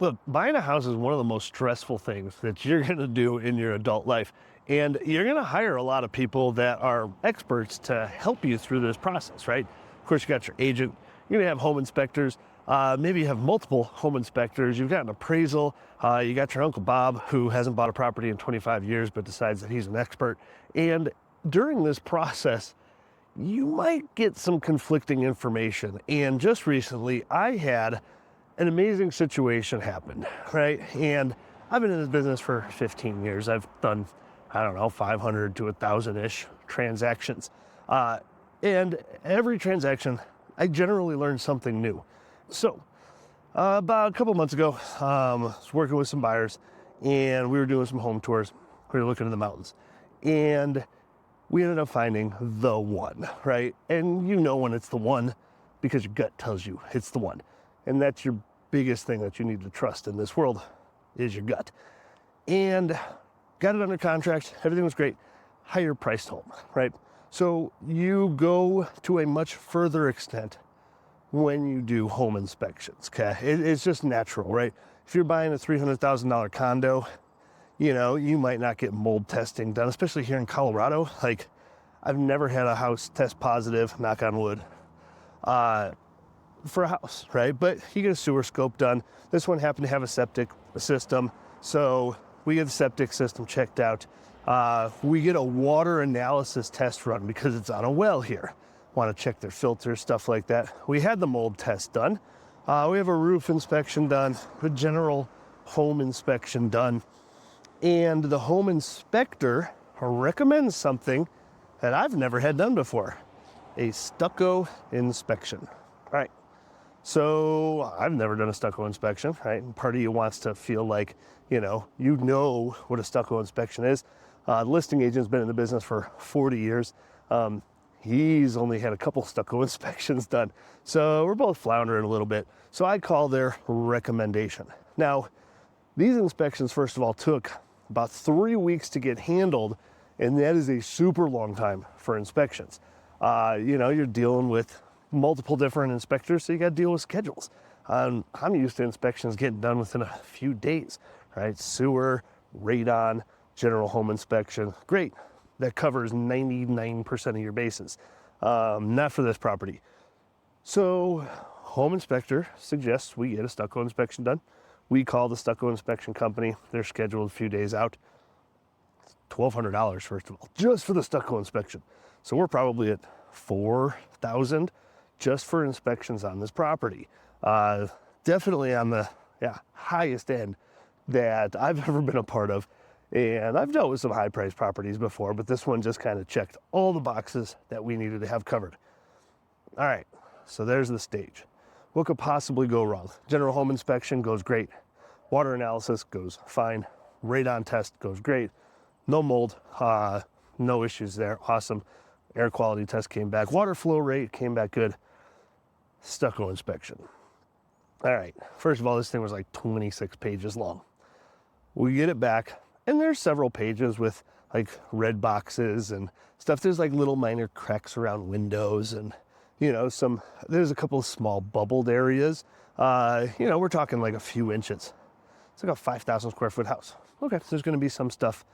Look, buying a house is one of the most stressful things that you're going to do in your adult life. And you're going to hire a lot of people that are experts to help you through this process, right? Of course, you got your agent, you're going to have home inspectors. Maybe you have multiple home inspectors. You've got an appraisal. You got your Uncle Bob, who hasn't bought a property in 25 years, but decides that he's an expert. And during this process, you might get some conflicting information. And just recently, I had an amazing situation happen, right? And I've been in this business for 15 years. I've done, I don't know, 500 to 1,000-ish transactions. And every transaction, I generally learn something new. So about a couple months ago, I was working with some buyers, and we were doing some home tours. We were looking in the mountains, and we ended up finding the one, right? And you know when it's the one because your gut tells you it's the one. And that's your biggest thing that you need to trust in this world is your gut. And got it under contract. Everything was great. Higher priced home, right? So you go to a much further extent when you do home inspections, okay? It's just natural, right? If you're buying a $300,000 condo, you know, you might not get mold testing done, especially here in Colorado. Like, I've never had a house test positive, knock on wood, for a house, right? But you get a sewer scope done. This one happened to have a septic system, so we get the septic system checked out. We get a water analysis test run because it's on a well here. Want to check their filters, stuff like that. We had the mold test done. We have a roof inspection done, a general home inspection done. And the home inspector recommends something that I've never had done before, a stucco inspection, right? So I've never done a stucco inspection, right? And part of you wants to feel like, you know what a stucco inspection is. The listing agent's been in the business for 40 years. He's only had a couple stucco inspections done. So we're both floundering a little bit. So I call their recommendation. Now, these inspections, first of all, took about 3 weeks to get handled, and that is a super long time for inspections. You're dealing with multiple different inspectors, so you got to deal with schedules. I'm used to inspections getting done within a few days, right? Sewer, radon, general home inspection, great. That covers 99% of your bases. Not for this property. So home inspector suggests we get a stucco inspection done. We call the stucco inspection company. They're scheduled a few days out. It's $1,200, first of all, just for the stucco inspection. So we're probably at $4,000 just for inspections on this property. Definitely on the highest end that I've ever been a part of. And I've dealt with some high-priced properties before, but this one just kind of checked all the boxes that we needed to have covered. All right, so there's the stage. What could possibly go wrong? General home inspection goes great. Water analysis goes fine. Radon test goes great. No mold, no issues there. Awesome. Air quality test came back. Water flow rate came back good. Stucco inspection. All right, first of all, this thing was like 26 pages long. We get it back. And there's several pages with like red boxes and stuff. There's like little minor cracks around windows and, there's a couple of small bubbled areas. We're talking like a few inches. It's like a 5,000 square foot house. Okay, so there's going to be some stuff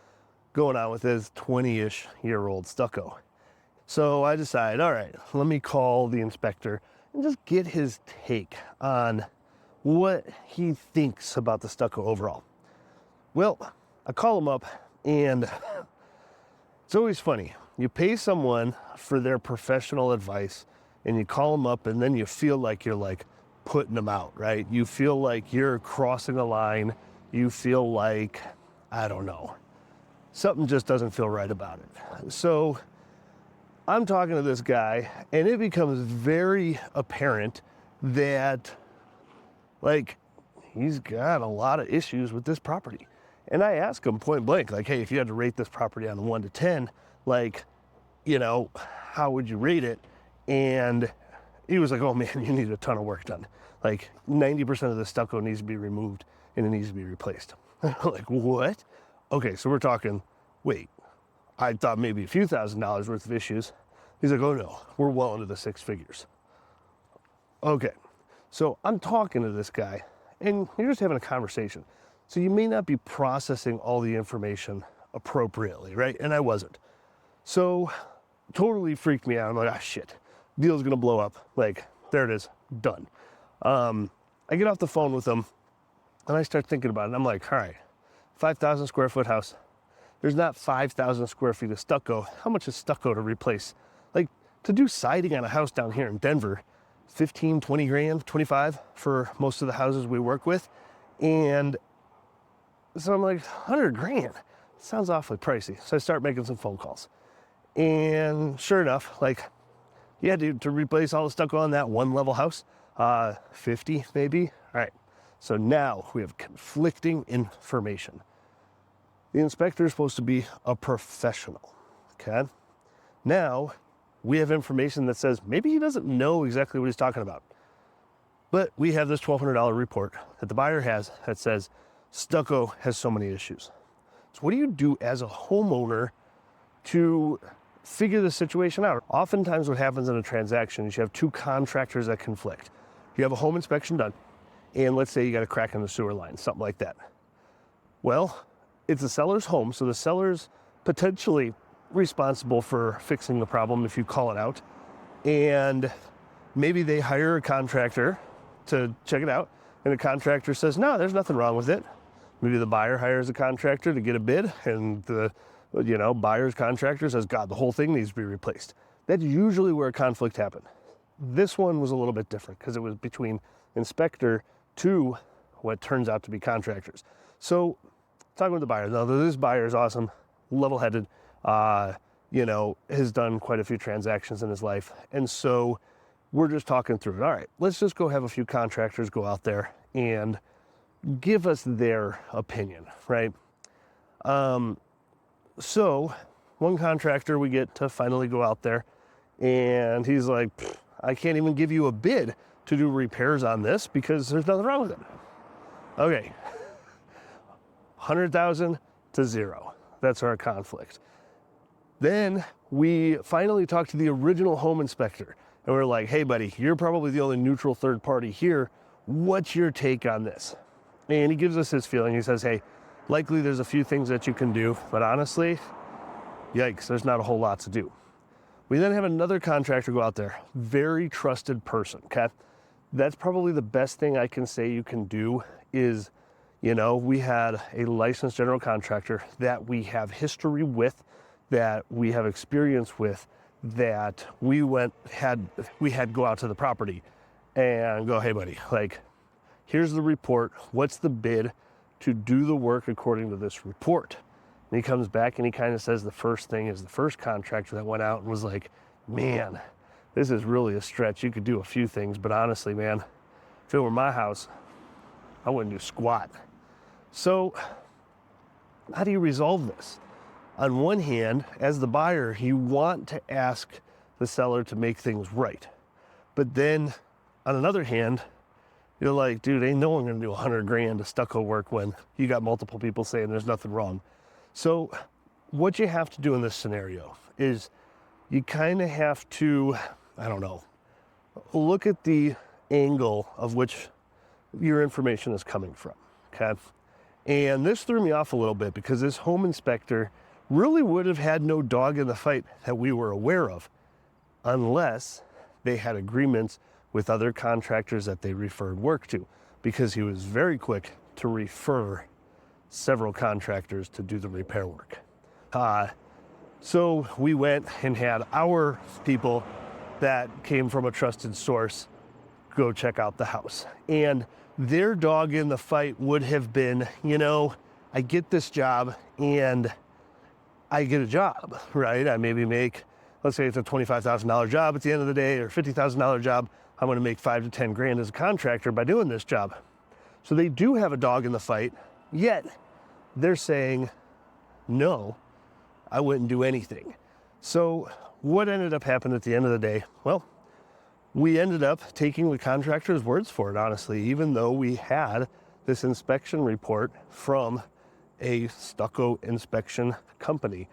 going on with this 20-ish year old stucco. So I decide, all right, let me call the inspector and just get his take on what he thinks about the stucco overall. Well, I call him up, and it's always funny. You pay someone for their professional advice, and you call them up, and then you feel like you're like putting them out, right? You feel like you're crossing a line. You feel like, I don't know, something just doesn't feel right about it. So I'm talking to this guy, and it becomes very apparent that, like, he's got a lot of issues with this property. And I asked him point blank, like, hey, if you had to rate this property on a 1 to 10, like, how would you rate it? And he was like, oh man, you need a ton of work done. Like 90% of the stucco needs to be removed and it needs to be replaced. I'm like, what? Okay, so we're talking, wait, I thought maybe a few $1,000s worth of issues. He's like, oh no, we're well into the 6 figures. Okay, so I'm talking to this guy, and you're just having a conversation. So you may not be processing all the information appropriately, right? And I wasn't. So totally freaked me out. I'm like, ah, shit, deal's gonna blow up. Like, there it is, done. I get off the phone with them and I start thinking about it. I'm like, all right, 5,000 square foot house. There's not 5,000 square feet of stucco. How much is stucco to replace? Like, to do siding on a house down here in Denver, 15, 20 grand, 25 for most of the houses we work with. And so I'm like, 100 grand, sounds awfully pricey. So I start making some phone calls. And sure enough, like, yeah, dude, to replace all the stucco on that one level house, 50 maybe. All right, so now we have conflicting information. The inspector is supposed to be a professional, okay? Now, we have information that says maybe he doesn't know exactly what he's talking about. But we have this $1,200 report that the buyer has that says stucco has so many issues. So what do you do as a homeowner to figure the situation out? Oftentimes what happens in a transaction is you have two contractors that conflict. You have a home inspection done, and let's say you got a crack in the sewer line, something like that. Well, it's the seller's home, so the seller's potentially responsible for fixing the problem if you call it out. And maybe they hire a contractor to check it out, and the contractor says, no, there's nothing wrong with it. Maybe the buyer hires a contractor to get a bid, and the buyer's contractor says, God, the whole thing needs to be replaced. That's usually where a conflict happened. This one was a little bit different because it was between inspector to what turns out to be contractors. So talking with the buyer, now this buyer is awesome, level-headed, has done quite a few transactions in his life. And so we're just talking through it. All right, let's just go have a few contractors go out there and give us their opinion, right? So one contractor we get to finally go out there, and he's like, I can't even give you a bid to do repairs on this because there's nothing wrong with it. Okay, 100,000 to 0. That's our conflict. Then we finally talked to the original home inspector, and we're like, hey buddy, you're probably the only neutral third party here. What's your take on this? And he gives us his feeling. He says, hey, likely there's a few things that you can do, but honestly, yikes, there's not a whole lot to do. We then have another contractor go out there, very trusted person, okay? That's probably the best thing I can say you can do is, we had a licensed general contractor that we have history with, that we have experience with, that we had go out to the property and go, hey buddy, like, here's the report. What's the bid to do the work according to this report? And he comes back and he kind of says the first thing is the first contractor that went out and was like, man, this is really a stretch. You could do a few things, but honestly, man, if it were my house, I wouldn't do squat. So how do you resolve this? On one hand, as the buyer, you want to ask the seller to make things right. But then on another hand, you're like, dude, ain't no one gonna do 100 grand of stucco work when you got multiple people saying there's nothing wrong. So what you have to do in this scenario is you kind of have to, look at the angle of which your information is coming from, okay? And this threw me off a little bit because this home inspector really would have had no dog in the fight that we were aware of unless they had agreements with other contractors that they referred work to, because he was very quick to refer several contractors to do the repair work. So we went and had our people that came from a trusted source go check out the house. And their dog in the fight would have been, I get this job and I get a job, right? I maybe make, let's say it's a $25,000 job at the end of the day, or $50,000 job. I'm going to make 5 to 10 grand as a contractor by doing this job. So they do have a dog in the fight, yet they're saying, no, I wouldn't do anything. So what ended up happening at the end of the day? Well, we ended up taking the contractor's words for it, honestly, even though we had this inspection report from a stucco inspection company.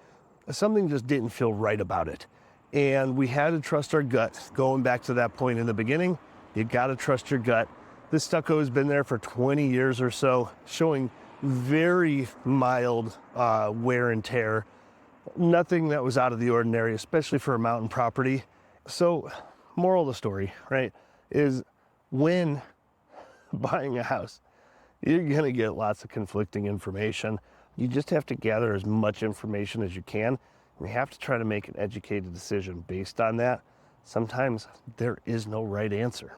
Something just didn't feel right about it. And we had to trust our gut. Going back to that point in the beginning, you got to trust your gut This stucco has been there for 20 years or so, showing very mild wear and tear. Nothing that was out of the ordinary, especially for a mountain property. So, moral of the story, right, is when buying a house, you're going to get lots of conflicting information. You just have to gather as much information as you can. You have to try to make an educated decision based on that. Sometimes there is no right answer.